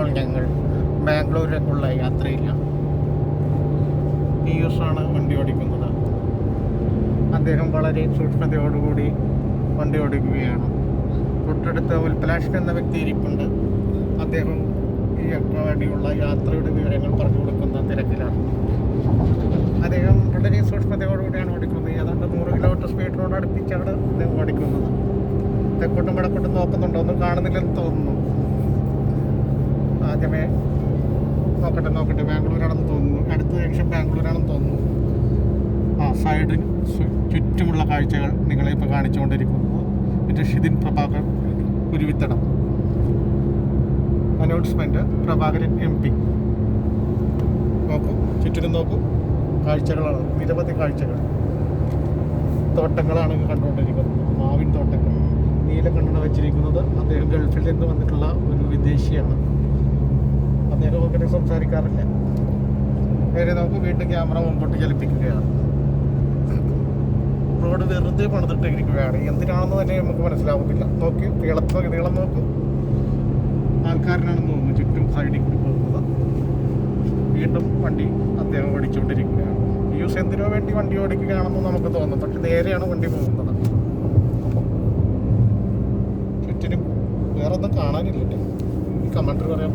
ഇപ്പോൾ ഞങ്ങൾ ബാംഗ്ലൂരിലേക്കുള്ള യാത്രയിലാണ്. പിയൂഷാണ് വണ്ടി ഓടിക്കുന്നത്. അദ്ദേഹം വളരെ സൂക്ഷ്മതയോടുകൂടി വണ്ടി ഓടിക്കുകയാണ്. തൊട്ടടുത്ത് ഉൽപ്പലാഷൻ എന്ന വ്യക്തി ഇരിപ്പുണ്ട്. അദ്ദേഹം ഈ വേണ്ടിയുള്ള യാത്രയുടെ വിവരങ്ങൾ പറഞ്ഞു കൊടുക്കുന്ന തിരക്കിലാണ്. അദ്ദേഹം വളരെ സൂക്ഷ്മതയോടുകൂടിയാണ് ഓടിക്കുന്നത്. ഏതാണ്ട് 100 കിലോമീറ്റർ സ്പീഡിനോട് അടുപ്പിച്ചാണ് അദ്ദേഹം ഓടിക്കുന്നത്. തെക്കോട്ടും വടക്കോട്ടും നോക്കുന്നുണ്ടോ ഒന്നും കാണുന്നില്ലെന്ന് തോന്നുന്നു. ആദ്യമേ നോക്കട്ടെ ബാംഗ്ലൂരാണെന്ന് തോന്നുന്നു. അടുത്ത ജംഗ്ഷൻ ബാംഗ്ലൂരാണെന്ന് തോന്നുന്നു. സൈഡിന് ചുറ്റുമുള്ള കാഴ്ചകൾ നിങ്ങളെ ഇപ്പോൾ കാണിച്ചുകൊണ്ടിരിക്കുന്നു. പിന്നെ ഷിതിൻ പ്രഭാകർ കുരുവിത്തടം അനൗൺസ്മെൻറ്റ് പ്രഭാകരൻ MP. നോക്കൂ, ചുറ്റിനും നോക്കൂ, കാഴ്ചകളാണ്, നിരവധി കാഴ്ചകൾ. തോട്ടങ്ങളാണ് കണ്ടുകൊണ്ടിരിക്കുന്നത്, മാവിൻ തോട്ടങ്ങൾ. നീലക്കണ്ണട വെച്ചിരിക്കുന്നത് അദ്ദേഹം ഗൾഫിൽ നിന്ന് വന്നിട്ടുള്ള ഒരു വിദേശിയാണ്. അദ്ദേഹം അങ്ങനെ സംസാരിക്കാറില്ല. നേരെ നമുക്ക് വീണ്ടും ക്യാമറ മുമ്പോട്ട് ചലിപ്പിക്കുകയാണ്. റോഡ് വെറുതെ പണിതിട്ടിരിക്കുകയാണ്. എന്തിനാണെന്ന് തന്നെ നമുക്ക് മനസ്സിലാവുന്നില്ല. നോക്കി നീളം നോക്കൂ, ആൾക്കാരനാണെന്ന് തോന്നുന്നു ചുറ്റും സൈഡിൽ കൂടി പോകുന്നത്. വീണ്ടും വണ്ടി അദ്ദേഹം ഓടിച്ചുകൊണ്ടിരിക്കുകയാണ്. യൂസ് എന്തിനോ വേണ്ടി വണ്ടി ഓടിക്കുകയാണെന്ന് നമുക്ക് തോന്നും. പക്ഷെ നേരെയാണ് വണ്ടി പോകുന്നത്. ചുറ്റിനും വേറെ ഒന്നും കാണാനില്ലല്ലേ? കമൻഡർ പറയാം.